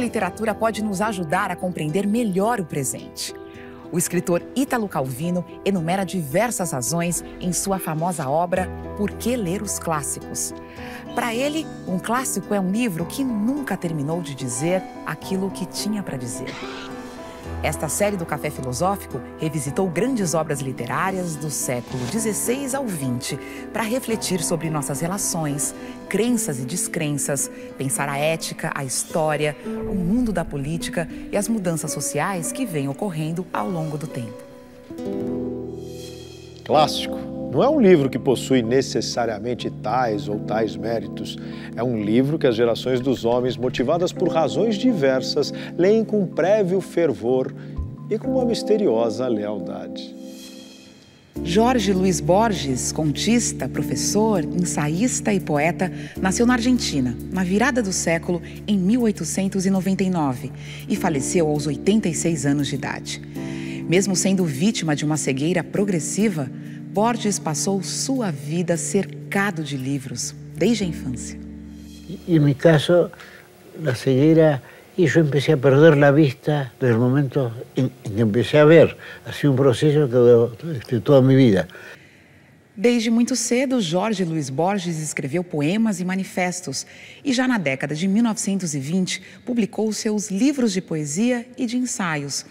a literatura pode nos ajudar a compreender melhor o presente. O escritor Ítalo Calvino enumera diversas razões em sua famosa obra Por que Ler os Clássicos? Para ele, um clássico é um livro que nunca terminou de dizer aquilo que tinha para dizer. Esta série do Café Filosófico revisitou grandes obras literárias do século XVI ao XX para refletir sobre nossas relações, crenças e descrenças, pensar a ética, a história, o mundo da política e as mudanças sociais que vêm ocorrendo ao longo do tempo. Clássico não é um livro que possui necessariamente tais ou tais méritos. É um livro que as gerações dos homens, motivadas por razões diversas, leem com prévio fervor e com uma misteriosa lealdade. Jorge Luiz Borges, contista, professor, ensaísta e poeta, nasceu na Argentina, na virada do século, em 1899, e faleceu aos 86 anos de idade. Mesmo sendo vítima de uma cegueira progressiva, Borges passou sua vida cercado de livros, desde a infância. En mi caso, la ceguera, y yo empecé a perder la vista desde el momento en que empecé a ver. Ha sido un proceso que duró toda mi vida. Desde muito cedo, Jorge Luiz Borges escreveu poemas e manifestos e já na década de 1920 publicou seus livros de poesia e de ensaios.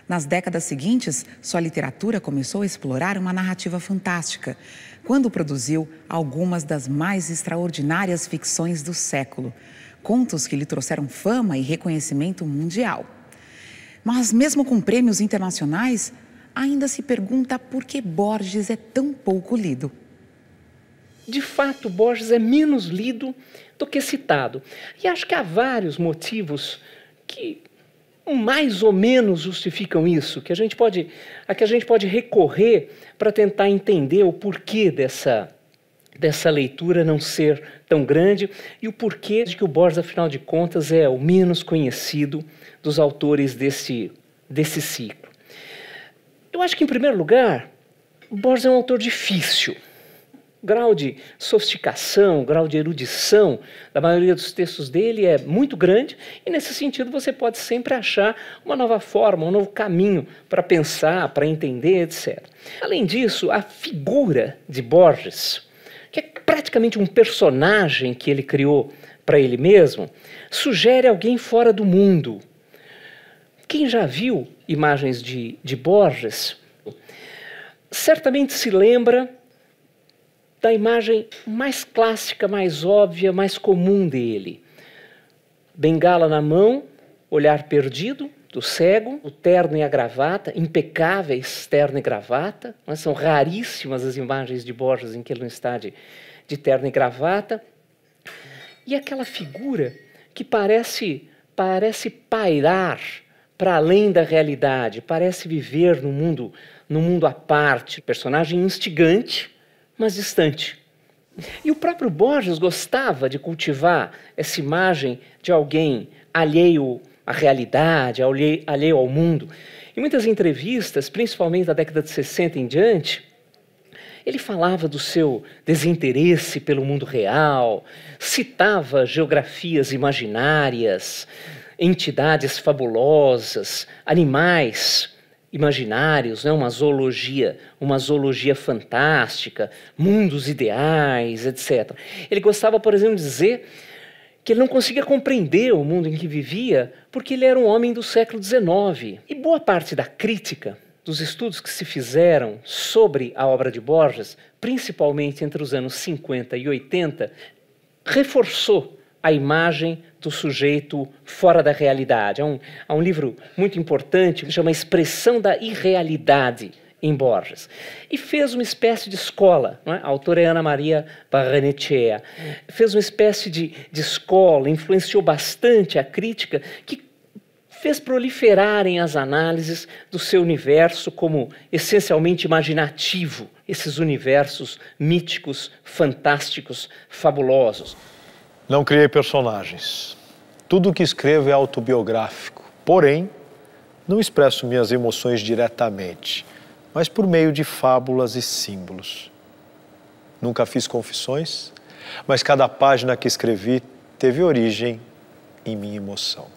Nas décadas seguintes, sua literatura começou a explorar uma narrativa fantástica, quando produziu algumas das mais extraordinárias ficções do século, contos que lhe trouxeram fama e reconhecimento mundial. Mas mesmo com prêmios internacionais, ainda se pergunta por que Borges é tão pouco lido. De fato, Borges é menos lido do que citado. E acho que há vários motivos que mais ou menos justificam isso, que a gente pode recorrer para tentar entender o porquê dessa leitura não ser tão grande e o porquê de que o Borges, afinal de contas, é o menos conhecido dos autores desse ciclo. Eu acho que, em primeiro lugar, o Borges é um autor difícil. O grau de sofisticação, o grau de erudição da maioria dos textos dele é muito grande e, nesse sentido, você pode sempre achar uma nova forma, um novo caminho para pensar, para entender, etc. Além disso, a figura de Borges, que é praticamente um personagem que ele criou para ele mesmo, sugere alguém fora do mundo. Quem já viu imagens de Borges, certamente se lembra da imagem mais clássica, mais óbvia, mais comum dele. Bengala na mão, olhar perdido, do cego, o terno e a gravata, impecáveis terno e gravata. Mas são raríssimas as imagens de Borges em que ele não está de terno e gravata. E aquela figura que parece pairar para além da realidade, parece viver num mundo à parte. Personagem instigante, mas distante. E o próprio Borges gostava de cultivar essa imagem de alguém alheio à realidade, alheio ao mundo. Em muitas entrevistas, principalmente da década de 60 em diante, ele falava do seu desinteresse pelo mundo real, citava geografias imaginárias, entidades fabulosas, animais imaginários, né? Uma zoologia fantástica, mundos ideais, etc. Ele gostava, por exemplo, de dizer que ele não conseguia compreender o mundo em que vivia porque ele era um homem do século XIX. E boa parte da crítica, dos estudos que se fizeram sobre a obra de Borges, principalmente entre os anos 50 e 80, reforçou a imagem do sujeito fora da realidade. Há um livro muito importante que chama Expressão da Irrealidade em Borges. E fez uma espécie de escola, não é? A autora é Ana Maria Barrenechea. Fez uma espécie de escola, influenciou bastante a crítica, que fez proliferarem as análises do seu universo como essencialmente imaginativo, esses universos míticos, fantásticos, fabulosos. Não criei personagens. Tudo o que escrevo é autobiográfico. Porém, não expresso minhas emoções diretamente, mas por meio de fábulas e símbolos. Nunca fiz confissões, mas cada página que escrevi teve origem em minha emoção.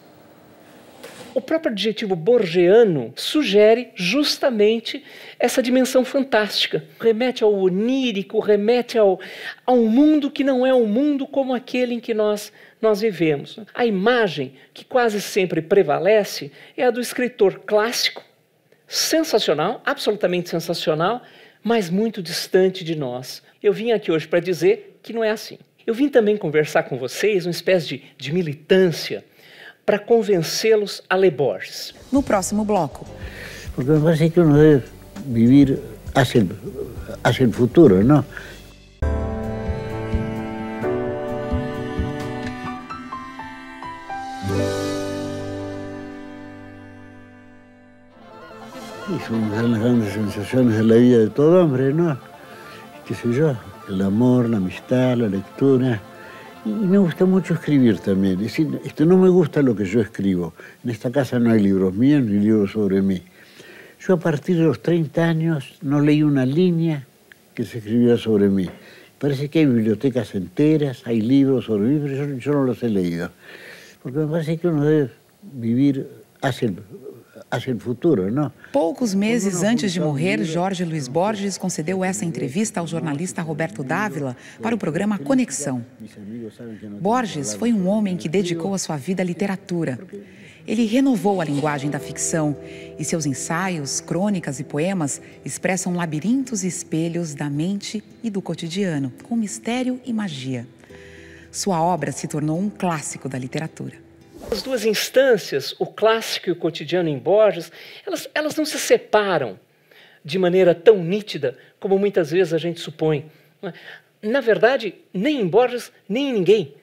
O próprio adjetivo borgiano sugere justamente essa dimensão fantástica. Remete ao onírico, remete a um mundo que não é um mundo como aquele em que nós vivemos. A imagem que quase sempre prevalece é a do escritor clássico, sensacional, absolutamente sensacional, mas muito distante de nós. Eu vim aqui hoje para dizer que não é assim. Eu vim também conversar com vocês, uma espécie de militância, para convencê-los a ler Borges. No próximo bloco. Porque me parece que uno debe vivir hacia el futuro, ¿no? Y son las grandes sensaciones de la vida de todo hombre, ¿no? Qué sé yo, el amor, la amistad, la lectura. Y me gusta mucho escribir también. Es decir, no me gusta lo que yo escribo. En esta casa no hay libros míos ni libros sobre mí. Yo a partir de los 30 años no leí una línea que se escribiera sobre mí. Parece que hay bibliotecas enteras, hay libros sobre mí, pero yo no los he leído. Porque me parece que uno debe vivir hacia el futuro, não? Poucos meses antes de morrer, Jorge Luiz Borges concedeu essa entrevista ao jornalista Roberto Dávila para o programa Conexão. Borges foi um homem que dedicou a sua vida à literatura. Ele renovou a linguagem da ficção e seus ensaios, crônicas e poemas expressam labirintos e espelhos da mente e do cotidiano, com mistério e magia. Sua obra se tornou um clássico da literatura. As duas instâncias, o clássico e o cotidiano em Borges, elas não se separam de maneira tão nítida como muitas vezes a gente supõe. Na verdade, nem em Borges, nem em ninguém.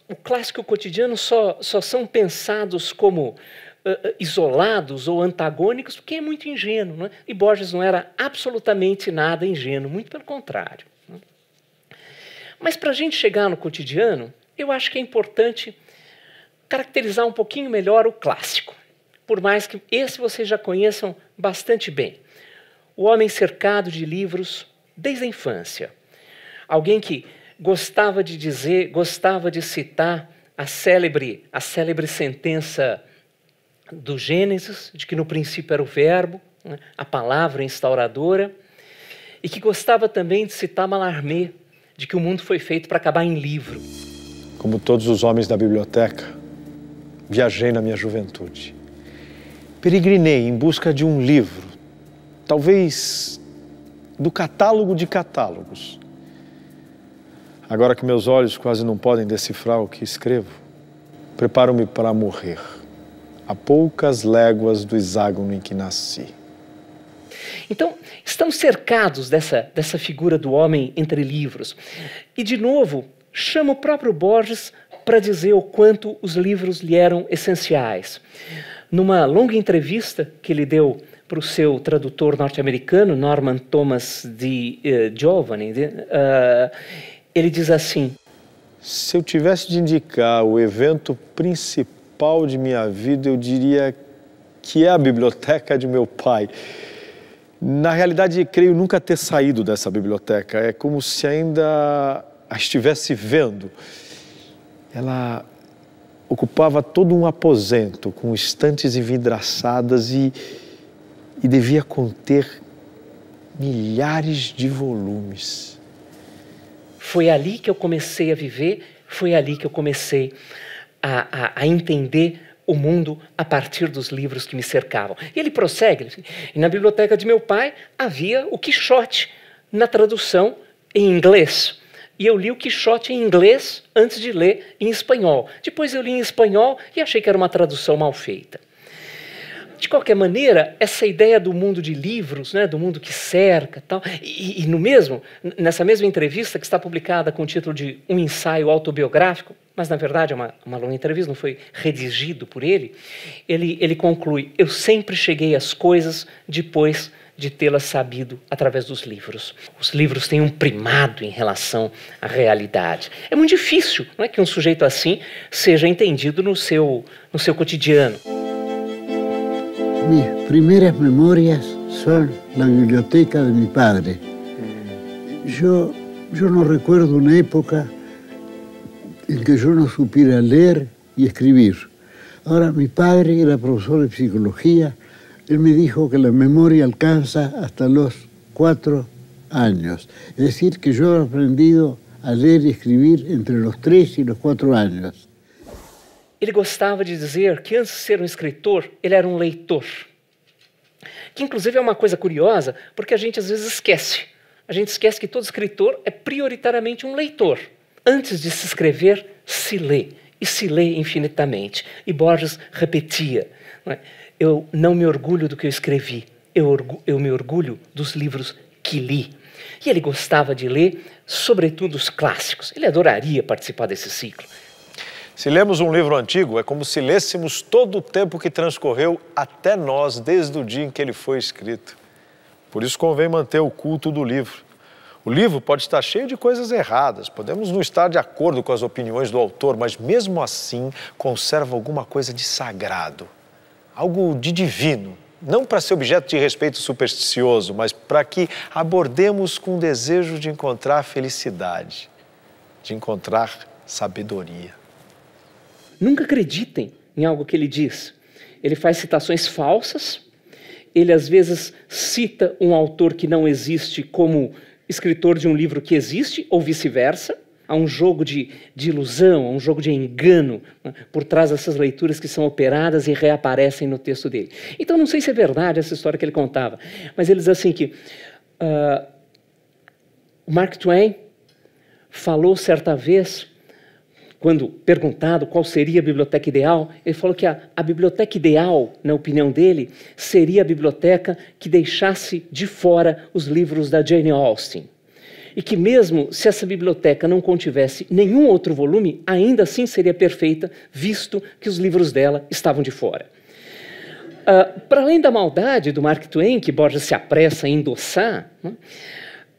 O clássico e o cotidiano só são pensados como isolados ou antagônicos porque é muito ingênuo. Não é? E Borges não era absolutamente nada ingênuo, muito pelo contrário. Não é? Mas para a gente chegar no cotidiano, eu acho que é importante caracterizar um pouquinho melhor o clássico, por mais que esse vocês já conheçam bastante bem. O homem cercado de livros desde a infância. Alguém que gostava de dizer, gostava de citar a célebre sentença do Gênesis, de que no princípio era o verbo, né, a palavra instauradora, e que gostava também de citar Mallarmé, de que o mundo foi feito para acabar em livro. Como todos os homens da biblioteca, viajei na minha juventude. Peregrinei em busca de um livro, talvez do catálogo de catálogos. Agora que meus olhos quase não podem decifrar o que escrevo, preparo-me para morrer, a poucas léguas do hexágono em que nasci. Então, estamos cercados dessa figura do homem entre livros. E, de novo, chama o próprio Borges para dizer o quanto os livros lhe eram essenciais. Numa longa entrevista que ele deu para o seu tradutor norte-americano, Norman Thomas de Giovanni, ele diz assim: se eu tivesse de indicar o evento principal de minha vida, eu diria que é a biblioteca de meu pai. Na realidade, creio nunca ter saído dessa biblioteca. É como se ainda a estivesse vendo. Ela ocupava todo um aposento com estantes envidraçadas e devia conter milhares de volumes. Foi ali que eu comecei a viver, foi ali que eu comecei a entender o mundo a partir dos livros que me cercavam. E ele prossegue, e na biblioteca de meu pai havia o Quixote, na tradução em inglês. E eu li o Quixote em inglês antes de ler em espanhol. Depois eu li em espanhol e achei que era uma tradução mal feita. De qualquer maneira, essa ideia do mundo de livros, né, do mundo que cerca, tal, e nessa mesma entrevista que está publicada com o título de Um Ensaio Autobiográfico, mas na verdade é uma longa entrevista, não foi redigido por ele, ele conclui: eu sempre cheguei às coisas depois de tê-las sabido através dos livros. Os livros têm um primado em relação à realidade. É muito difícil, não é, que um sujeito assim seja entendido no seu cotidiano. Mis primeras memorias son la biblioteca de mi padre. Yo no recuerdo una época en que yo no supiera leer y escribir. Ahora, mi padre era profesor de psicología. Él me dijo que la memoria alcanza hasta los 4 años. Es decir, que yo he aprendido a ler e escrever entre os 3 e os 4 anos. Ele gostava de dizer que antes de ser um escritor, ele era um leitor. Que inclusive é uma coisa curiosa, porque a gente às vezes esquece. A gente esquece que todo escritor é prioritariamente um leitor. Antes de se escrever, se lê. E se lê infinitamente. E Borges repetia, não é? Eu não me orgulho do que eu escrevi, eu me orgulho dos livros que li. E ele gostava de ler, sobretudo os clássicos. Ele adoraria participar desse ciclo. Se lemos um livro antigo, é como se lêssemos todo o tempo que transcorreu até nós, desde o dia em que ele foi escrito. Por isso convém manter o culto do livro. O livro pode estar cheio de coisas erradas, podemos não estar de acordo com as opiniões do autor, mas mesmo assim conserva alguma coisa de sagrado, algo de divino. Não para ser objeto de respeito supersticioso, mas para que abordemos com o desejo de encontrar felicidade, de encontrar sabedoria. Nunca acreditem em algo que ele diz. Ele faz citações falsas, ele às vezes cita um autor que não existe como escritor de um livro que existe, ou vice-versa. Há um jogo de ilusão, há um jogo de engano, né, por trás dessas leituras que são operadas e reaparecem no texto dele. Então, não sei se é verdade essa história que ele contava, mas ele diz assim que Mark Twain falou certa vez, quando perguntado qual seria a biblioteca ideal, ele falou que a biblioteca ideal, na opinião dele, seria a biblioteca que deixasse de fora os livros da Jane Austen. E que mesmo se essa biblioteca não contivesse nenhum outro volume, ainda assim seria perfeita, visto que os livros dela estavam de fora. Para além da maldade do Mark Twain, que Borges se apressa em endossar, né,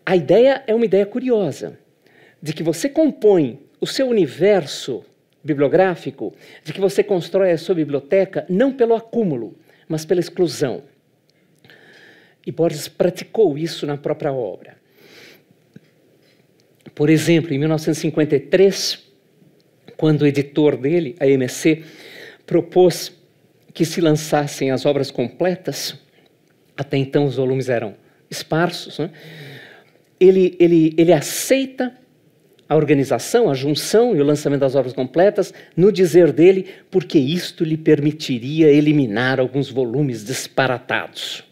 a ideia é uma ideia curiosa, de que você compõe o seu universo bibliográfico, de que você constrói a sua biblioteca não pelo acúmulo, mas pela exclusão. E Borges praticou isso na própria obra. Por exemplo, em 1953, quando o editor dele, a EMC, propôs que se lançassem as obras completas, até então os volumes eram esparsos, né? Ele aceita a organização, a junção e o lançamento das obras completas, no dizer dele, porque isto lhe permitiria eliminar alguns volumes disparatados.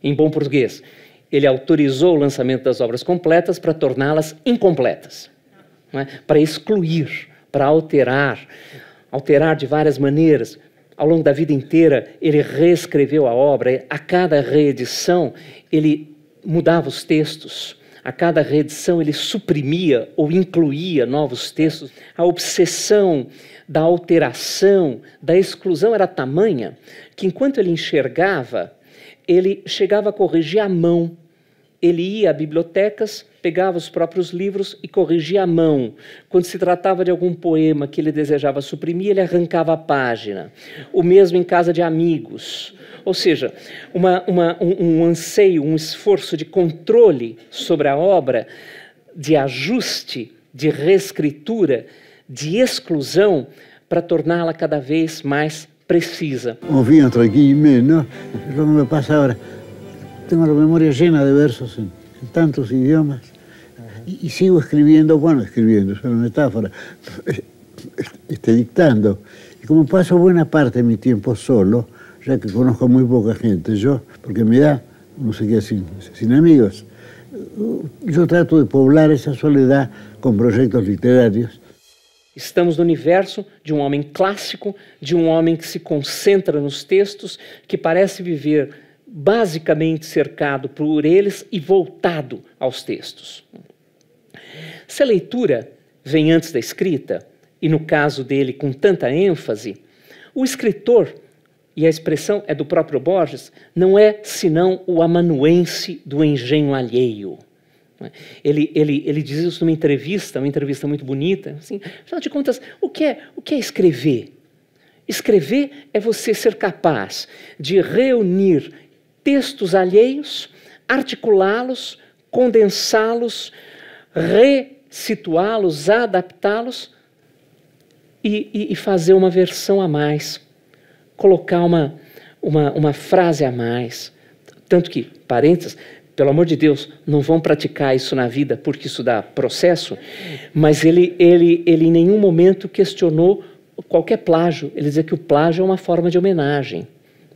Em bom português, ele autorizou o lançamento das obras completas para torná-las incompletas, não é? Para excluir, para alterar de várias maneiras. Ao longo da vida inteira, ele reescreveu a obra, a cada reedição, ele mudava os textos, a cada reedição ele suprimia ou incluía novos textos. A obsessão da alteração, da exclusão era tamanha que, enquanto ele enxergava, ele chegava a corrigir à mão. Ele ia a bibliotecas, pegava os próprios livros e corrigia à mão. Quando se tratava de algum poema que ele desejava suprimir, ele arrancava a página. O mesmo em casa de amigos. Ou seja, um anseio, um esforço de controle sobre a obra, de ajuste, de reescritura, de exclusão, para torná-la cada vez mais precisa. Confío tranquilamente, ¿no? Lo que me pasa ahora. Tengo la memoria llena de versos en tantos idiomas y sigo escribiendo, escribiendo, es una metáfora, dictando. Y como paso buena parte de mi tiempo solo, ya que conozco muy poca gente, porque me da, uno se queda sin amigos, yo trato de poblar esa soledad con proyectos literarios. Estamos no universo de um homem clássico, de um homem que se concentra nos textos, que parece viver basicamente cercado por eles e voltado aos textos. Se a leitura vem antes da escrita, e no caso dele com tanta ênfase, o escritor, e a expressão é do próprio Borges, não é senão o amanuense do engenho alheio. Ele diz isso numa entrevista muito bonita. Assim, afinal de contas, o que é escrever? Escrever é você ser capaz de reunir textos alheios, articulá-los, condensá-los, resituá-los, adaptá-los e fazer uma versão a mais colocar uma frase a mais. Tanto que, parênteses, pelo amor de Deus, não vão praticar isso na vida porque isso dá processo, mas ele em nenhum momento questionou qualquer plágio. Ele dizia que o plágio é uma forma de homenagem.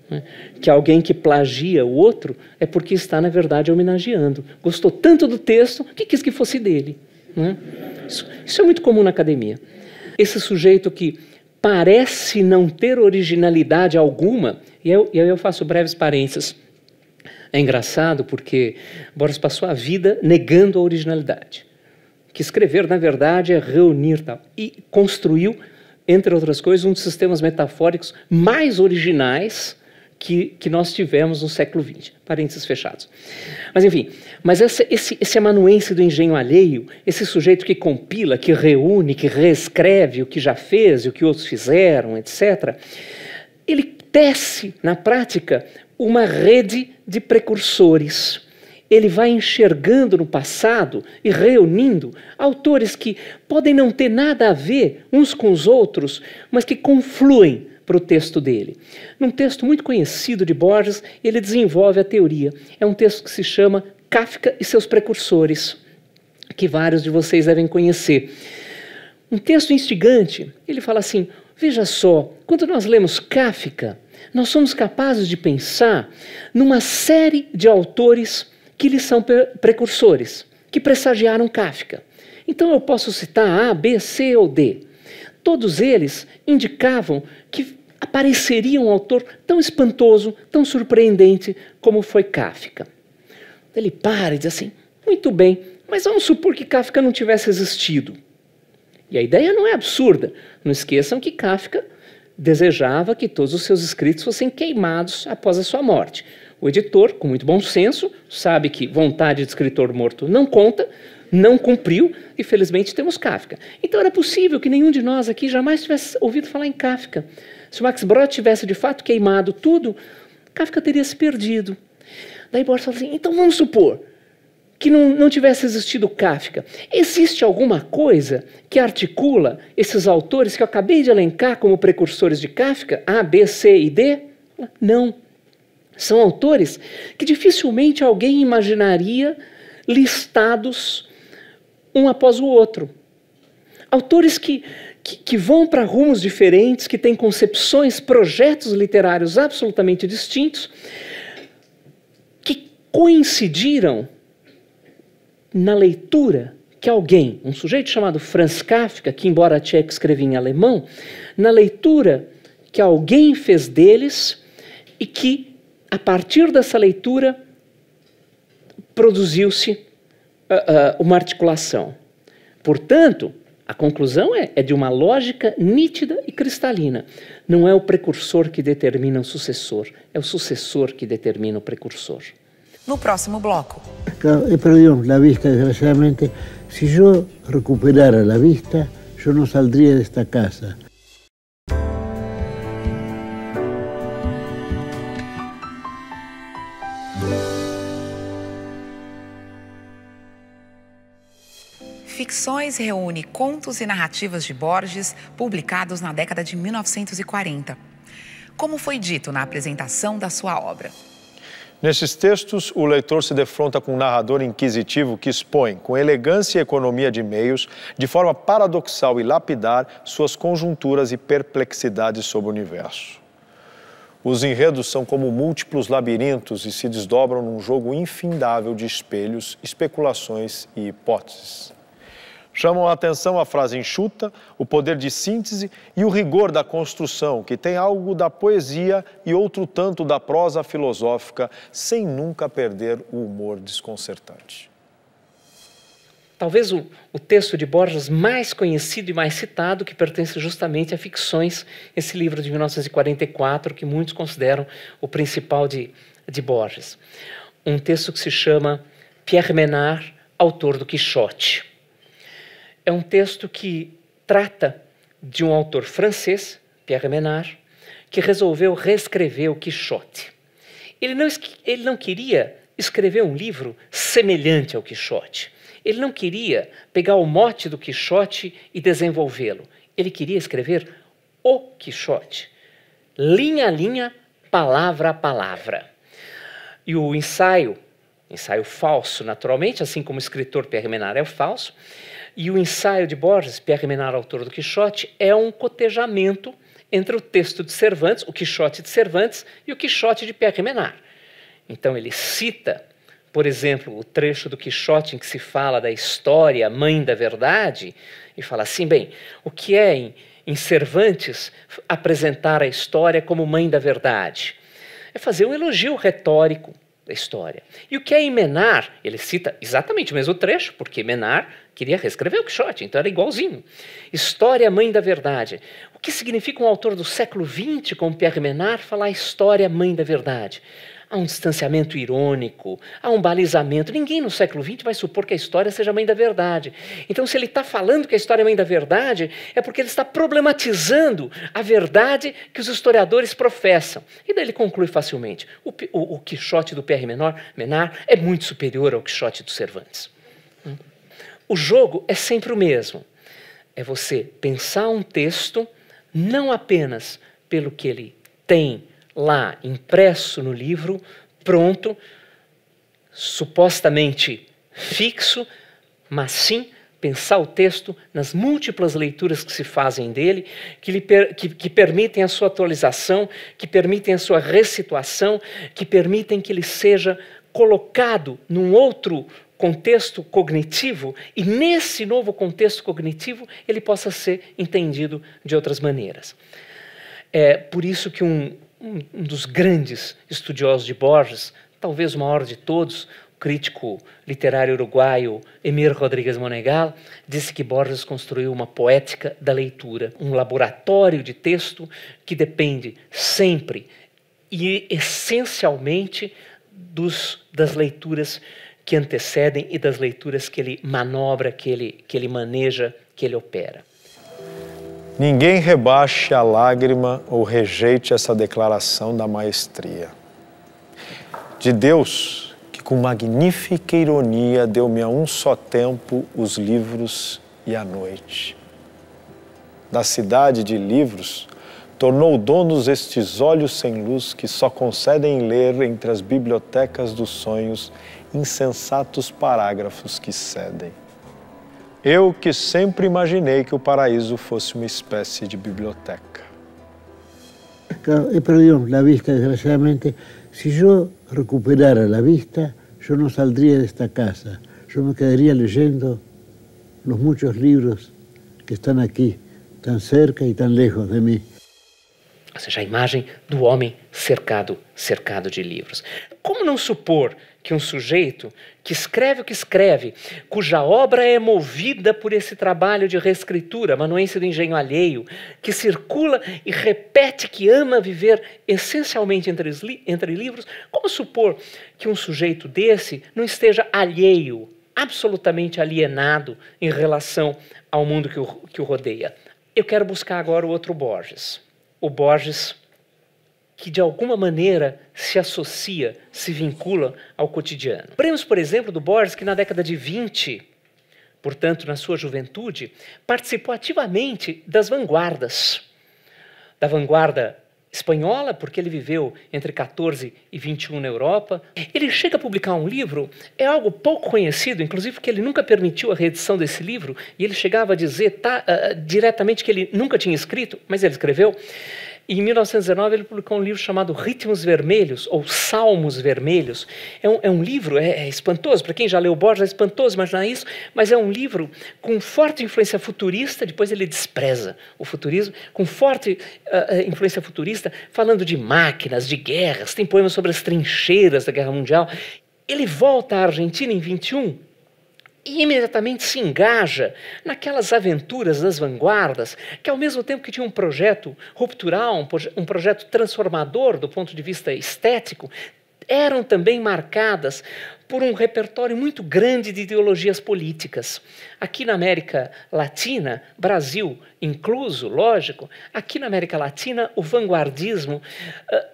Né? Que alguém que plagia o outro é porque está, na verdade, homenageando. Gostou tanto do texto que quis que fosse dele. Né? Isso é muito comum na academia. Esse sujeito que parece não ter originalidade alguma, e aí eu faço breves parênteses. É engraçado porque Borges passou a vida negando a originalidade. Que escrever, na verdade, é reunir tal. E construiu, entre outras coisas, um dos sistemas metafóricos mais originais que nós tivemos no século XX. Parênteses fechados. Mas, enfim, esse amanuense do engenho alheio, esse sujeito que compila, que reúne, que reescreve o que já fez e o que outros fizeram, etc., ele tece, na prática, uma rede de precursores. Ele vai enxergando no passado e reunindo autores que podem não ter nada a ver uns com os outros, mas que confluem para o texto dele. Num texto muito conhecido de Borges, ele desenvolve a teoria. É um texto que se chama Kafka e seus precursores, que vários de vocês devem conhecer. Um texto instigante. Ele fala assim, veja só, quando nós lemos Kafka, nós somos capazes de pensar numa série de autores que lhes são precursores, que pressagiaram Kafka. Então eu posso citar A, B, C ou D. Todos eles indicavam que apareceria um autor tão espantoso, tão surpreendente como foi Kafka. Ele para e diz assim, muito bem, mas vamos supor que Kafka não tivesse existido. E a ideia não é absurda. Não esqueçam que Kafka desejava que todos os seus escritos fossem queimados após a sua morte. O editor, com muito bom senso, sabe que vontade de escritor morto não conta, não cumpriu, e felizmente temos Kafka. Então era possível que nenhum de nós aqui jamais tivesse ouvido falar em Kafka. Se o Max Brod tivesse de fato queimado tudo, Kafka teria se perdido. Daí Borges fala assim, então vamos supor que não tivesse existido Kafka. Existe alguma coisa que articula esses autores que eu acabei de elencar como precursores de Kafka, A, B, C e D? Não. São autores que dificilmente alguém imaginaria listados um após o outro. Autores que vão para rumos diferentes, que têm concepções, projetos literários absolutamente distintos, que coincidiram na leitura que alguém, um sujeito chamado Franz Kafka, que embora Tchekov escrevia em alemão, na leitura que alguém fez deles e que, a partir dessa leitura, produziu-se uma articulação. Portanto, a conclusão é de uma lógica nítida e cristalina. Não é o precursor que determina o sucessor, é o sucessor que determina o precursor. No próximo bloco. He perdido la vista, desgraciadamente. Si yo recuperara la vista, yo no saldría de esta casa. Ficções reúne contos e narrativas de Borges publicados na década de 1940. Como foi dito na apresentação da sua obra? Nesses textos, o leitor se defronta com um narrador inquisitivo que expõe, com elegância e economia de meios, de forma paradoxal e lapidar, suas conjunturas e perplexidades sobre o universo. Os enredos são como múltiplos labirintos e se desdobram num jogo infindável de espelhos, especulações e hipóteses. Chamam a atenção a frase enxuta, o poder de síntese e o rigor da construção, que tem algo da poesia e outro tanto da prosa filosófica, sem nunca perder o humor desconcertante. Talvez o texto de Borges mais conhecido e mais citado, que pertence justamente a Ficções, esse livro de 1944, que muitos consideram o principal de Borges. Um texto que se chama Pierre Menard, autor do Quixote. É um texto que trata de um autor francês, Pierre Menard, que resolveu reescrever o Quixote. Ele não queria escrever um livro semelhante ao Quixote. Ele não queria pegar o mote do Quixote e desenvolvê-lo. Ele queria escrever o Quixote, linha a linha, palavra a palavra. E o ensaio falso, naturalmente, assim como o escritor Pierre Menard é o falso, e o ensaio de Borges, Pierre Menard, autor do Quixote, é um cotejamento entre o texto de Cervantes, o Quixote de Cervantes, e o Quixote de Pierre Menard. Então ele cita, por exemplo, o trecho do Quixote em que se fala da história, mãe da verdade, e fala assim, bem, o que é em Cervantes apresentar a história como mãe da verdade? É fazer um elogio retórico da história. E o que é em Menard? Ele cita exatamente o mesmo trecho, porque Menard queria reescrever o Quixote, então era igualzinho. História, mãe da verdade. O que significa um autor do século XX, como Pierre Menard, falar história, mãe da verdade? Há um distanciamento irônico, há um balizamento. Ninguém no século XX vai supor que a história seja a mãe da verdade. Então, se ele está falando que a história é a mãe da verdade, é porque ele está problematizando a verdade que os historiadores professam. E daí ele conclui facilmente. O Quixote do Pierre Menard é muito superior ao Quixote do Cervantes. O jogo é sempre o mesmo. É você pensar um texto não apenas pelo que ele tem lá impresso no livro, pronto, supostamente fixo, mas sim pensar o texto nas múltiplas leituras que se fazem dele, que permitem a sua atualização, que permitem a sua ressituação, que permitem que ele seja colocado num outro contexto cognitivo e nesse novo contexto cognitivo ele possa ser entendido de outras maneiras. É por isso que um dos grandes estudiosos de Borges, talvez o maior de todos, o crítico literário uruguaio Emir Rodrigues Monegal, disse que Borges construiu uma poética da leitura, um laboratório de texto que depende sempre e essencialmente das leituras que antecedem e das leituras que ele manobra, que ele maneja, que ele opera. Ninguém rebaixe a lágrima ou rejeite essa declaração da maestria. De Deus, que com magnífica ironia deu-me a um só tempo os livros e a noite. Da cidade de livros, tornou donos estes olhos sem luz que só concedem ler entre as bibliotecas dos sonhos insensatos parágrafos que cedem. Eu que sempre imaginei que o paraíso fosse uma espécie de biblioteca. He perdido la vista, desgraciadamente. Si yo recuperara la vista, yo no saldría de esta casa. Yo me quedaría leyendo los muchos libros que están aquí, tan cerca y tan lejos de mí. Ou seja, a imagem do homem cercado de livros. Como não supor que um sujeito que escreve o que escreve, cuja obra é movida por esse trabalho de reescritura, amanuense do engenho alheio, que circula e repete que ama viver essencialmente entre livros, como supor que um sujeito desse não esteja alheio, absolutamente alienado em relação ao mundo que o rodeia? Eu quero buscar agora o outro Borges. O Borges que de alguma maneira se associa, se vincula ao cotidiano. Lembremos, por exemplo, do Borges que na década de 20, portanto na sua juventude, participou ativamente das vanguardas. Da vanguarda espanhola, porque ele viveu entre 14 e 21 na Europa. Ele chega a publicar um livro, é algo pouco conhecido, inclusive porque ele nunca permitiu a reedição desse livro, e ele chegava a dizer diretamente que ele nunca tinha escrito, mas ele escreveu. E em 1919 ele publicou um livro chamado Ritmos Vermelhos, ou Salmos Vermelhos. É um livro, é espantoso, para quem já leu Borges é espantoso imaginar isso, mas é um livro com forte influência futurista, depois ele despreza o futurismo, com forte influência futurista, falando de máquinas, de guerras, tem poemas sobre as trincheiras da Guerra Mundial. Ele volta à Argentina em 21, e imediatamente se engaja naquelas aventuras das vanguardas, que ao mesmo tempo que tinha um projeto ruptural, um projeto transformador do ponto de vista estético, eram também marcadas por um repertório muito grande de ideologias políticas. Aqui na América Latina, Brasil incluso, lógico, aqui na América Latina o vanguardismo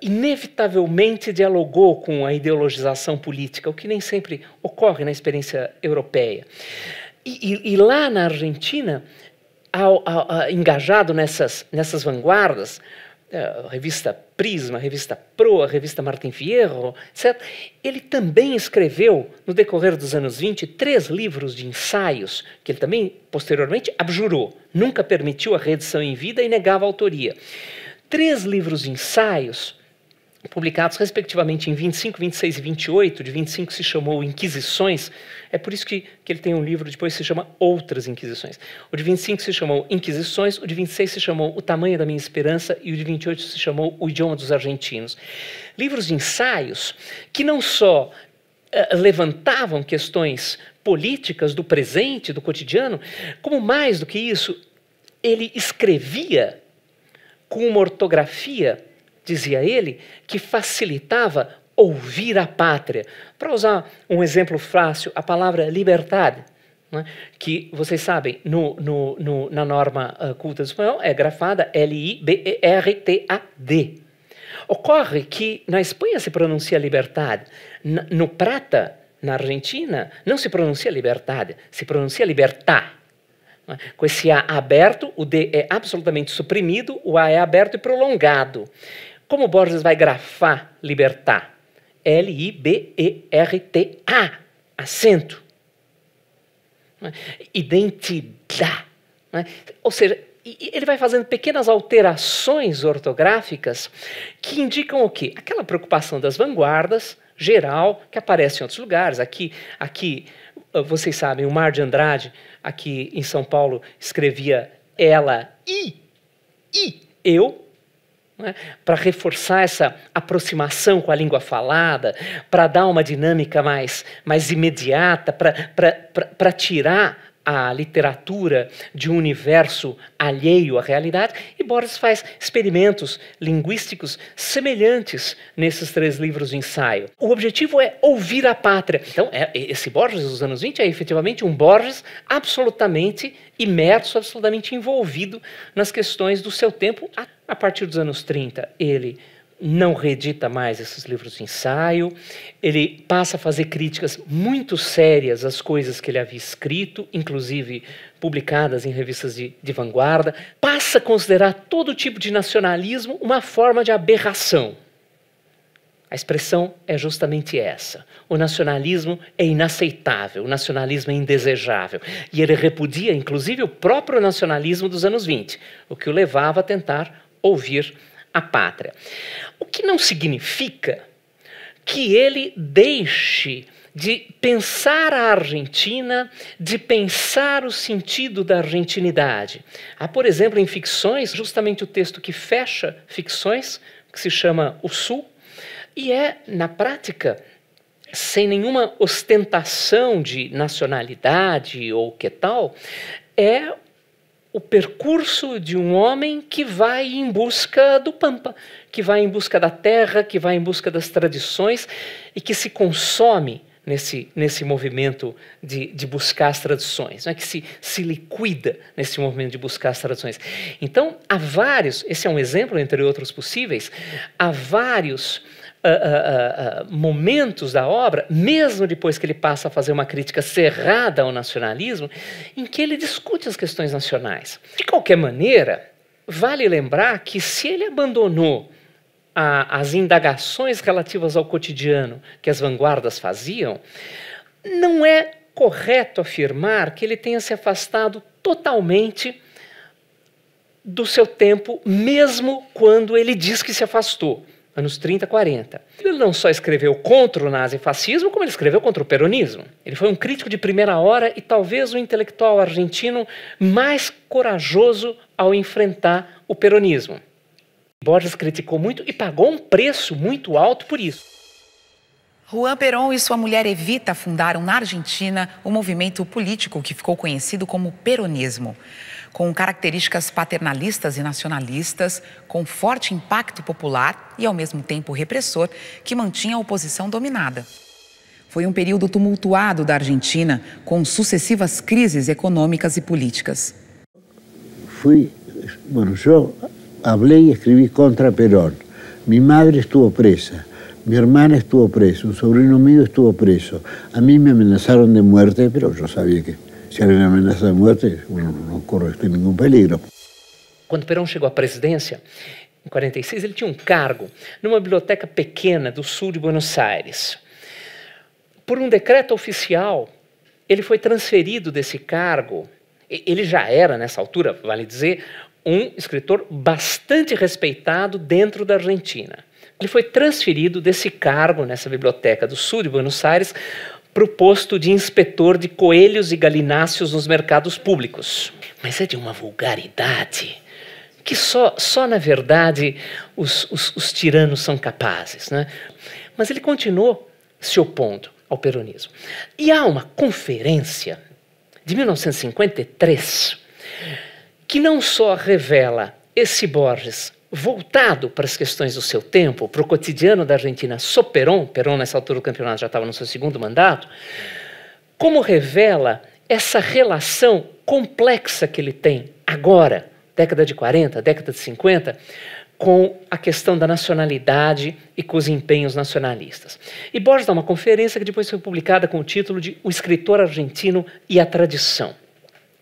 inevitavelmente dialogou com a ideologização política, o que nem sempre ocorre na experiência europeia. E lá na Argentina, engajado nessas vanguardas, a revista Prisma, a revista Proa, a revista Martin Fierro, etc., ele também escreveu, no decorrer dos anos 20, 3 livros de ensaios, que ele também, posteriormente, abjurou. Nunca permitiu a reedição em vida e negava a autoria. 3 livros de ensaios, publicados respectivamente em 25, 26 e 28. De 25 se chamou Inquisições, é por isso que ele tem um livro depois que se chama Outras Inquisições. O de 25 se chamou Inquisições, o de 26 se chamou O Tamanho da Minha Esperança e o de 28 se chamou O Idioma dos Argentinos. Livros de ensaios que não só levantavam questões políticas do presente, do cotidiano, como mais do que isso, ele escrevia com uma ortografia, dizia ele, que facilitava ouvir a pátria. Para usar um exemplo fácil, a palavra liberdade, né, que vocês sabem, na norma culta do espanhol, é grafada L-I-B-E-R-T-A-D. Ocorre que na Espanha se pronuncia liberdade, no Prata, na Argentina, não se pronuncia liberdade, se pronuncia libertà. Com esse A aberto, o D é absolutamente suprimido, o A é aberto e prolongado. Como Borges vai grafar libertà? L-I-B-E-R-T-A, acento. Identidade. Ou seja, ele vai fazendo pequenas alterações ortográficas que indicam o quê? Aquela preocupação das vanguardas, geral, que aparece em outros lugares. Aqui vocês sabem, o Mar de Andrade, aqui em São Paulo, escrevia ela e eu, né, para reforçar essa aproximação com a língua falada, para dar uma dinâmica mais imediata, para tirar a literatura de um universo alheio à realidade, e Borges faz experimentos linguísticos semelhantes nesses 3 livros de ensaio. O objetivo é ouvir a pátria. Então, esse Borges dos anos 20 é efetivamente um Borges absolutamente imerso, absolutamente envolvido nas questões do seu tempo. A partir dos anos 30, ele não reedita mais esses livros de ensaio, ele passa a fazer críticas muito sérias às coisas que ele havia escrito, inclusive publicadas em revistas de vanguarda, passa a considerar todo tipo de nacionalismo uma forma de aberração. A expressão é justamente essa. O nacionalismo é inaceitável, o nacionalismo é indesejável. E ele repudia, inclusive, o próprio nacionalismo dos anos 20, o que o levava a tentar ouvir a pátria. O que não significa que ele deixe de pensar a Argentina, de pensar o sentido da argentinidade. Há, por exemplo, em Ficções, justamente o texto que fecha Ficções, que se chama O Sul, e é, na prática, sem nenhuma ostentação de nacionalidade ou que tal, é o percurso de um homem que vai em busca do Pampa, que vai em busca da terra, que vai em busca das tradições e que se consome nesse movimento de buscar as tradições, né? Que se liquida nesse movimento de buscar as tradições. Então, há vários, esse é um exemplo, entre outros possíveis, há vários momentos da obra, mesmo depois que ele passa a fazer uma crítica cerrada ao nacionalismo, em que ele discute as questões nacionais. De qualquer maneira, vale lembrar que se ele abandonou as indagações relativas ao cotidiano que as vanguardas faziam, não é correto afirmar que ele tenha se afastado totalmente do seu tempo, mesmo quando ele diz que se afastou. Anos 30, 40. Ele não só escreveu contra o nazifascismo, como ele escreveu contra o peronismo. Ele foi um crítico de primeira hora e talvez o intelectual argentino mais corajoso ao enfrentar o peronismo. Borges criticou muito e pagou um preço muito alto por isso. Juan Perón e sua mulher Evita fundaram na Argentina o movimento político que ficou conhecido como peronismo. Com características paternalistas e nacionalistas, com forte impacto popular e, ao mesmo tempo, repressor, que mantinha a oposição dominada. Foi um período tumultuado da Argentina, com sucessivas crises econômicas e políticas. Eu falei e escrevi contra Perón. Minha madre estuvo presa. Mi hermana estuvo presa, un sobrino mío estuvo preso. A mí me amenazaron de muerte, pero yo sabía que se alguém me ameaça de morte, não corre ningún peligro. Quando Perón chegou à presidência, em 46, ele tinha um cargo numa biblioteca pequena do sul de Buenos Aires. Por um decreto oficial, ele foi transferido desse cargo. Ele já era, nessa altura, vale dizer, um escritor bastante respeitado dentro da Argentina. Ele foi transferido desse cargo, nessa biblioteca do sul de Buenos Aires, para o posto de inspetor de coelhos e galináceos nos mercados públicos. Mas é de uma vulgaridade que só na verdade, os tiranos são capazes, né? Mas ele continuou se opondo ao peronismo. E há uma conferência de 1953 que não só revela esse Borges voltado para as questões do seu tempo, para o cotidiano da Argentina sob Perón, Perón nessa altura do campeonato já estava no seu segundo mandato, como revela essa relação complexa que ele tem agora, década de 40, década de 50, com a questão da nacionalidade e com os empenhos nacionalistas. E Borges dá uma conferência que depois foi publicada com o título de O Escritor Argentino e a Tradição.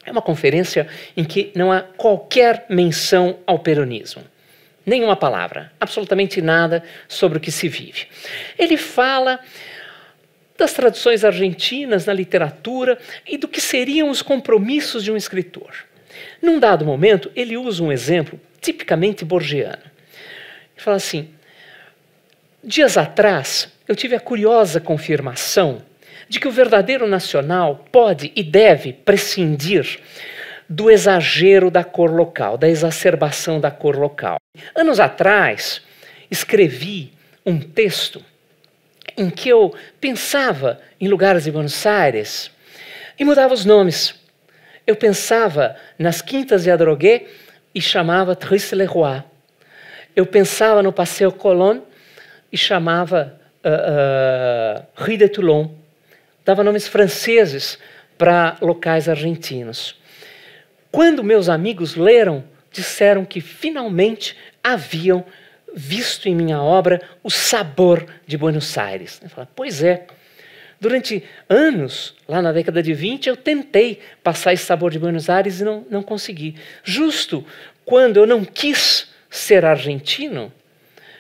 É uma conferência em que não há qualquer menção ao peronismo. Nenhuma palavra, absolutamente nada sobre o que se vive. Ele fala das tradições argentinas na literatura e do que seriam os compromissos de um escritor. Num dado momento, ele usa um exemplo tipicamente borgiano. Ele fala assim: dias atrás, eu tive a curiosa confirmação de que o verdadeiro nacional pode e deve prescindir do exagero da cor local, da exacerbação da cor local. Anos atrás, escrevi um texto em que eu pensava em lugares de Buenos Aires e mudava os nomes. Eu pensava nas Quintas de Adrogué e chamava Triste-le-Roi. Eu pensava no Passeio Colón e chamava Rue de Toulon. Dava nomes franceses para locais argentinos. Quando meus amigos leram, disseram que finalmente haviam visto em minha obra o sabor de Buenos Aires. Eu falei, pois é, durante anos, lá na década de 20, eu tentei passar esse sabor de Buenos Aires e não consegui. Justo quando eu não quis ser argentino,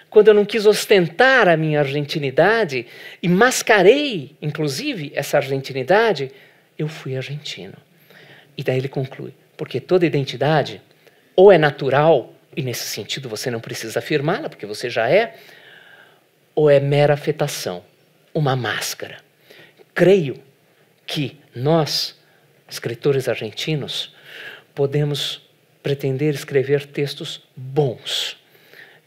quando eu não quis ostentar a minha argentinidade e mascarei, inclusive, essa argentinidade, eu fui argentino. E daí ele conclui, porque toda identidade ou é natural, e nesse sentido você não precisa afirmá-la, porque você já é, ou é mera afetação, uma máscara. Creio que nós, escritores argentinos, podemos pretender escrever textos bons.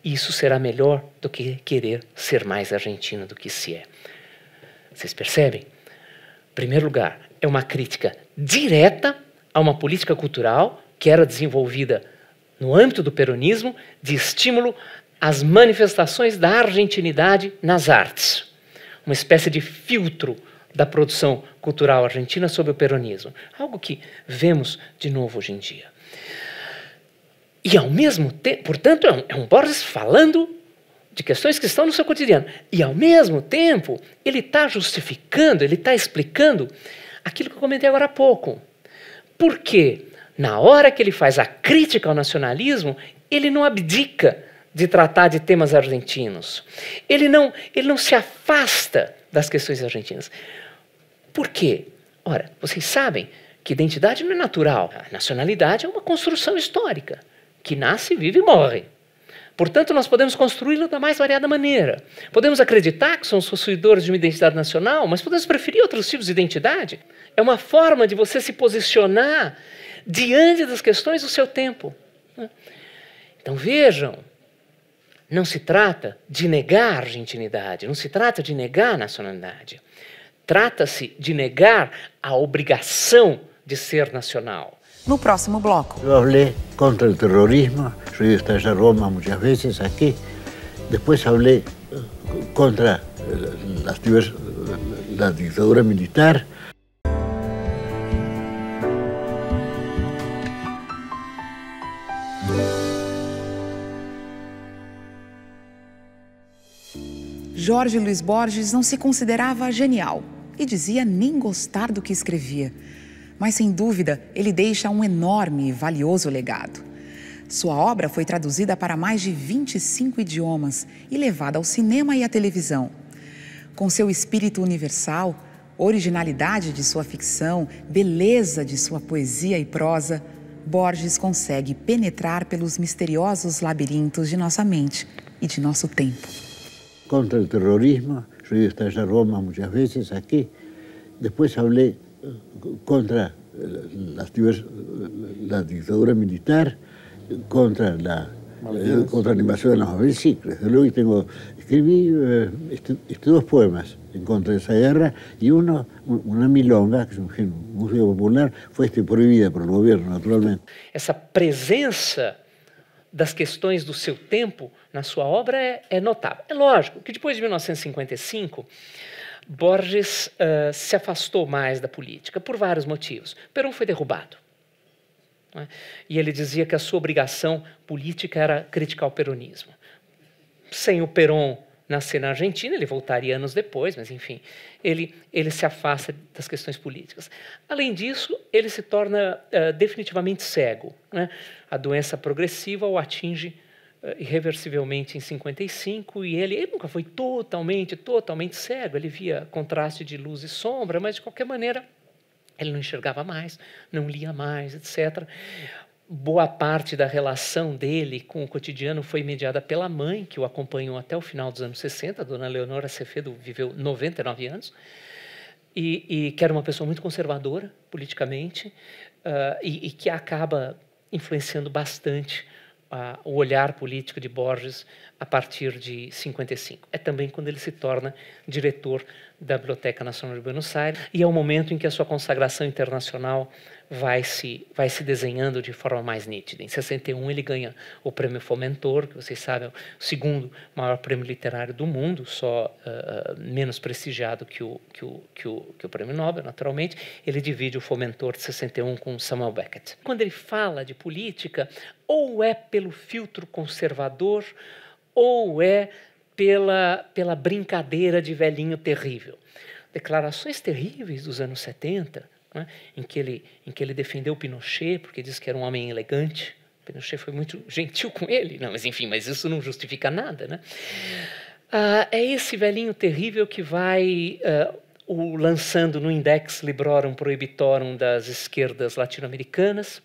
E isso será melhor do que querer ser mais argentino do que se é. Vocês percebem? Em primeiro lugar, é uma crítica direta a uma política cultural que era desenvolvida no âmbito do peronismo de estímulo às manifestações da argentinidade nas artes. Uma espécie de filtro da produção cultural argentina sob o peronismo. Algo que vemos de novo hoje em dia. E ao mesmo tempo, portanto, é um Borges falando de questões que estão no seu cotidiano. E ao mesmo tempo, ele está justificando, ele está explicando aquilo que eu comentei agora há pouco. Porque na hora que ele faz a crítica ao nacionalismo, ele não abdica de tratar de temas argentinos. Ele não se afasta das questões argentinas. Por quê? Ora, vocês sabem que identidade não é natural. A nacionalidade é uma construção histórica, que nasce, vive e morre. Portanto, nós podemos construí-la da mais variada maneira. Podemos acreditar que somos possuidores de uma identidade nacional, mas podemos preferir outros tipos de identidade. É uma forma de você se posicionar diante das questões do seu tempo. Então, vejam, não se trata de negar a argentinidade, não se trata de negar a nacionalidade. Trata-se de negar a obrigação de ser nacional. No próximo bloco. Eu falei contra o terrorismo, eu estive em Roma muitas vezes aqui. Depois falei contra a ditadura militar. Jorge Luiz Borges não se considerava genial e dizia nem gostar do que escrevia. Mas, sem dúvida, ele deixa um enorme e valioso legado. Sua obra foi traduzida para mais de 25 idiomas e levada ao cinema e à televisão. Com seu espírito universal, originalidade de sua ficção, beleza de sua poesia e prosa, Borges consegue penetrar pelos misteriosos labirintos de nossa mente e de nosso tempo. Contra o terrorismo, eu he estado en Roma muchas veces aquí. Después hablé contra la dictadura militar, contra la invasión de las Malvinas. Sí, desde luego escribí dos poemas en contra de esa guerra y una milonga, que es música popular, fue proibida por el gobierno, naturalmente. Essa presença das questões do seu tempo na sua obra é notável. É lógico que depois de 1955, Borges se afastou mais da política por vários motivos. Perón foi derrubado, né? E ele dizia que a sua obrigação política era criticar o peronismo. Sem o Perón nascer na Argentina, ele voltaria anos depois, mas enfim, ele se afasta das questões políticas. Além disso, ele se torna definitivamente cego, né? A doença progressiva o atinge irreversivelmente em 55 e ele nunca foi totalmente cego, ele via contraste de luz e sombra, mas de qualquer maneira ele não enxergava mais, não lia mais, etc. Boa parte da relação dele com o cotidiano foi mediada pela mãe, que o acompanhou até o final dos anos 60, a dona Leonora Acevedo viveu 99 anos, e que era uma pessoa muito conservadora politicamente, e que acaba influenciando bastante o olhar político de Borges a partir de 55. É também quando ele se torna diretor da Biblioteca Nacional de Buenos Aires e é o momento em que a sua consagração internacional vai se desenhando de forma mais nítida. Em 61 ele ganha o Prêmio Fomentor, que vocês sabem é o segundo maior prêmio literário do mundo, só menos prestigiado que o Prêmio Nobel, naturalmente. Ele divide o Fomentor de 61 com Samuel Beckett. Quando ele fala de política, ou é pelo filtro conservador, ou é pela brincadeira de velhinho terrível. Declarações terríveis dos anos 70, né, em que ele defendeu Pinochet, porque disse que era um homem elegante. Pinochet foi muito gentil com ele, não, mas isso não justifica nada, né? É esse velhinho terrível que vai o lançando no Index Librorum Prohibitorum das esquerdas latino-americanas,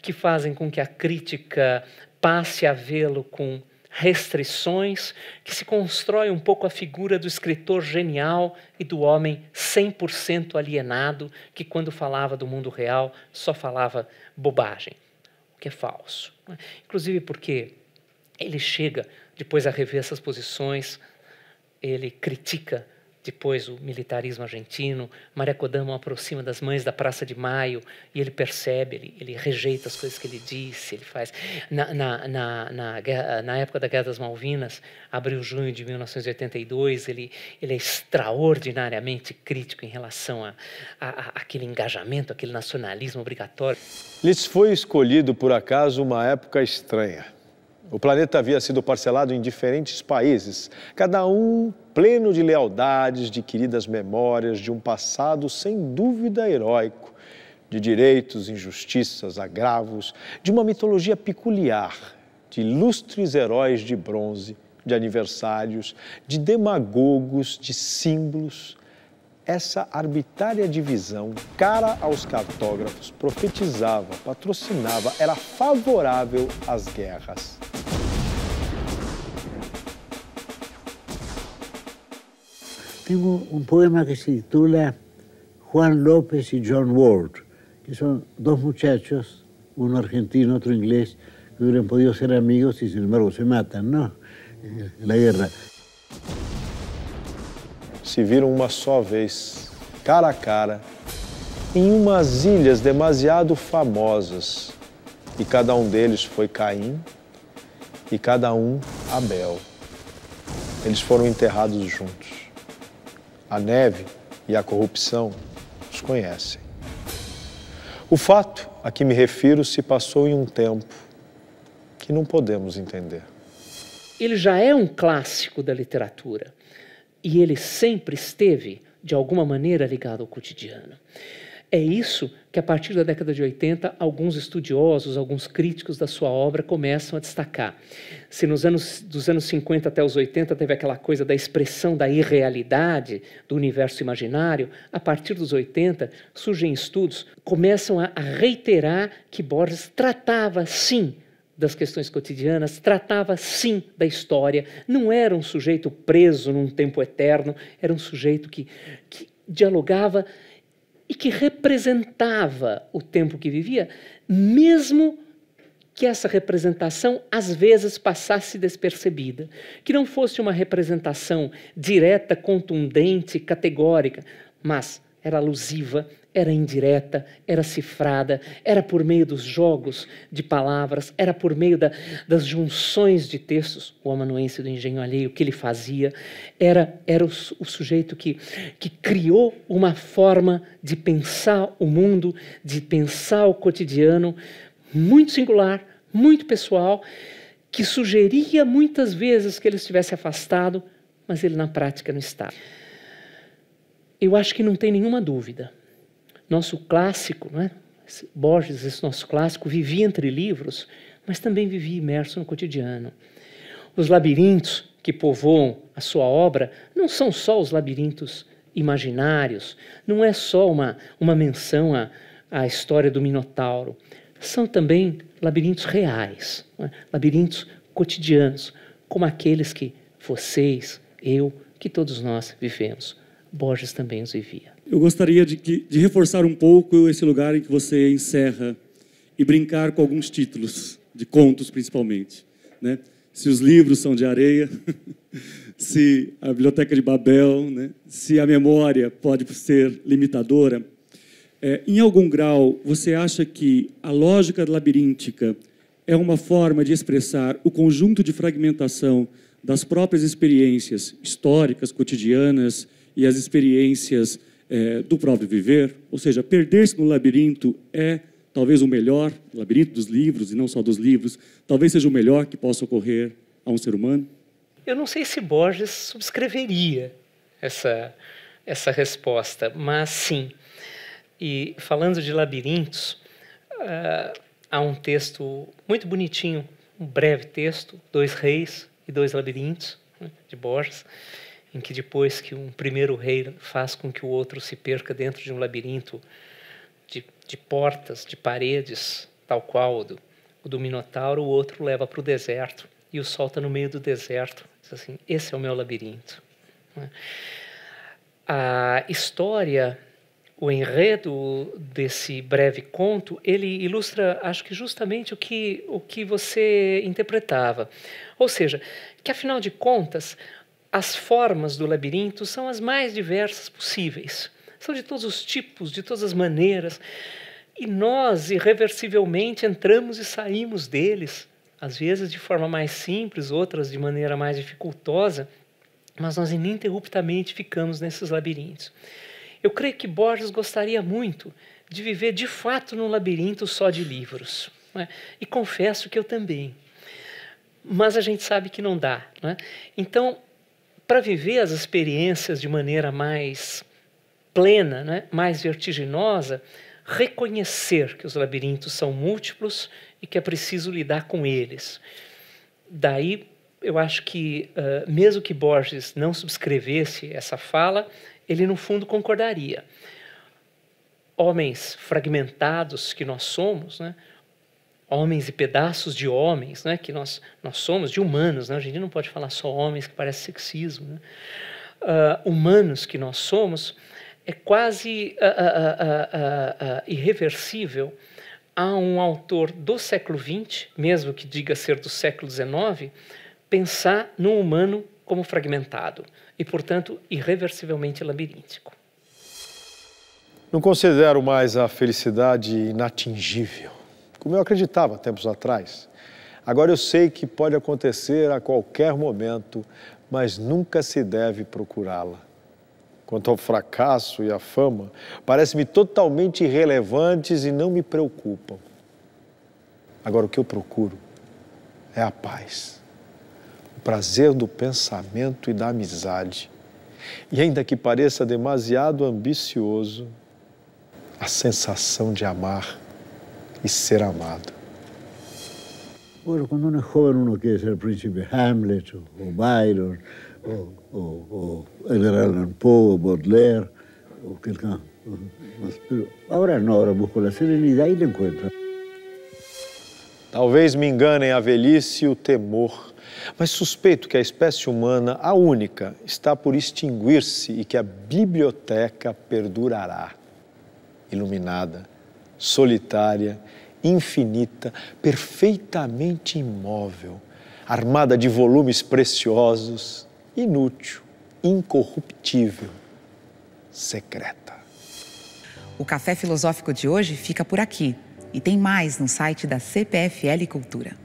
que fazem com que a crítica passe a vê-lo com restrições, que se constrói um pouco a figura do escritor genial e do homem 100% alienado, que quando falava do mundo real só falava bobagem, o que é falso, né? Inclusive porque ele chega depois a rever essas posições, ele critica depois o militarismo argentino. Maria Kodama aproxima das mães da Praça de Maio e ele percebe, ele rejeita as coisas que ele disse, ele faz. Na época da Guerra das Malvinas, abril-junho de 1982, ele é extraordinariamente crítico em relação a aquele engajamento, aquele nacionalismo obrigatório. Lhes foi escolhido, por acaso, uma época estranha. O planeta havia sido parcelado em diferentes países, cada um pleno de lealdades, de queridas memórias, de um passado sem dúvida heróico, de direitos, injustiças, agravos, de uma mitologia peculiar, de ilustres heróis de bronze, de aniversários, de demagogos, de símbolos. Essa arbitrária divisão, cara aos cartógrafos, profetizava, patrocinava, era favorável às guerras. Tengo un poema que se titula Juan López y John Ward, que son dos muchachos, uno argentino, otro inglés, que hubieran podido ser amigos y sin embargo se matan, ¿no? En la guerra. Se viram uma só vez, cara a cara, em umas ilhas demasiado famosas, e cada um deles foi Caim e cada um Abel. Eles foram enterrados juntos. A neve e a corrupção os conhecem. O fato a que me refiro se passou em um tempo que não podemos entender. Ele já é um clássico da literatura e ele sempre esteve, de alguma maneira, ligado ao cotidiano. É isso que, a partir da década de 80, alguns estudiosos, alguns críticos da sua obra começam a destacar. Se dos anos 50 até os 80 teve aquela coisa da expressão da irrealidade, do universo imaginário, a partir dos 80 surgem estudos, começam a reiterar que Borges tratava, sim, das questões cotidianas, tratava, sim, da história. Não era um sujeito preso num tempo eterno, era um sujeito que dialogava e que representava o tempo que vivia, mesmo que essa representação às vezes passasse despercebida, que não fosse uma representação direta, contundente, categórica, mas era alusiva, era indireta, era cifrada, era por meio dos jogos de palavras, era por meio das junções de textos, o amanuense do engenho alheio, que ele fazia, era o sujeito que criou uma forma de pensar o mundo, de pensar o cotidiano, muito singular, muito pessoal, que sugeria muitas vezes que ele estivesse afastado, mas ele na prática não estava. Eu acho que não tem nenhuma dúvida. Nosso clássico, não é? Borges, esse nosso clássico, vivia entre livros, mas também vivia imerso no cotidiano. Os labirintos que povoam a sua obra não são só os labirintos imaginários, não é só uma menção à história do Minotauro, são também labirintos reais, não é? Labirintos cotidianos, como aqueles que vocês, eu, que todos nós vivemos. Borges também os vivia. Eu gostaria de reforçar um pouco esse lugar em que você encerra e brincar com alguns títulos, de contos principalmente, né? Se os livros são de areia, se a Biblioteca de Babel, né? Se a memória pode ser limitadora. Em algum grau, você acha que a lógica labiríntica é uma forma de expressar o conjunto de fragmentação das próprias experiências históricas, cotidianas, e as experiências do próprio viver? Ou seja, perder-se no labirinto é talvez o melhor, o labirinto dos livros, e não só dos livros, talvez seja o melhor que possa ocorrer a um ser humano? Eu não sei se Borges subscreveria essa resposta, mas sim. E falando de labirintos, há um texto muito bonitinho, um breve texto, 2 reis e 2 labirintos, né, de Borges, em que depois que um primeiro rei faz com que o outro se perca dentro de um labirinto de portas, de paredes, tal qual o do Minotauro, o outro o leva para o deserto e o solta no meio do deserto. Diz assim, esse é o meu labirinto. A história, o enredo desse breve conto, ele ilustra, acho que justamente o que você interpretava. Ou seja, que afinal de contas, as formas do labirinto são as mais diversas possíveis. São de todos os tipos, de todas as maneiras. E nós, irreversivelmente, entramos e saímos deles. Às vezes de forma mais simples, outras de maneira mais dificultosa. Mas nós ininterruptamente ficamos nesses labirintos. Eu creio que Borges gostaria muito de viver, de fato, num labirinto só de livros. Não é? E confesso que eu também. Mas a gente sabe que não dá. Não é? Então, para viver as experiências de maneira mais plena, né, mais vertiginosa, reconhecer que os labirintos são múltiplos e que é preciso lidar com eles. Daí, eu acho que, mesmo que Borges não subscrevesse essa fala, ele, no fundo, concordaria. Homens fragmentados que nós somos, né, homens e pedaços de homens, né, que nós somos, de humanos, né, a gente não pode falar só homens, que parece sexismo, né, humanos que nós somos, é quase irreversível a um autor do século XX, mesmo que diga ser do século XIX, pensar no humano como fragmentado e, portanto, irreversivelmente labiríntico. Não considero mais a felicidade inatingível, como eu acreditava tempos atrás. Agora eu sei que pode acontecer a qualquer momento, mas nunca se deve procurá-la. Quanto ao fracasso e à fama, parecem-me totalmente irrelevantes e não me preocupam. Agora, o que eu procuro é a paz, o prazer do pensamento e da amizade. E ainda que pareça demasiado ambicioso, a sensação de amar e ser amado. Bueno, cuando uno es joven uno quiere ser el príncipe Hamlet, o Byron, o Edgar Allan Poe, o Baudelaire, o quelqu'un. Pero ahora no, ahora busco la serenidad y la encuentro. Talvez me enganem a velhice e o temor, mas suspeito que a espécie humana, a única, está por extinguir-se e que a biblioteca perdurará. Iluminada, solitária, infinita, perfeitamente imóvel, armada de volumes preciosos, inútil, incorruptível, secreta. O Café Filosófico de hoje fica por aqui. E tem mais no site da CPFL Cultura.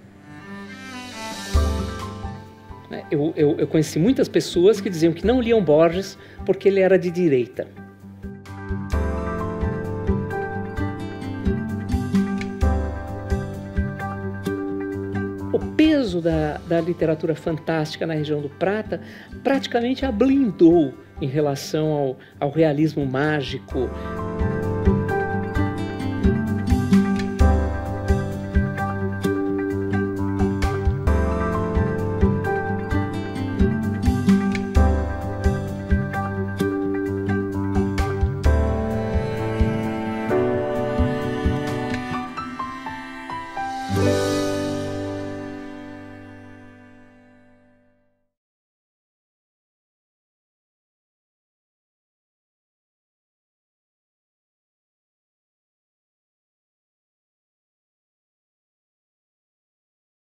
Eu conheci muitas pessoas que diziam que não liam Borges porque ele era de direita. O peso da literatura fantástica na região do Prata praticamente a blindou em relação ao realismo mágico,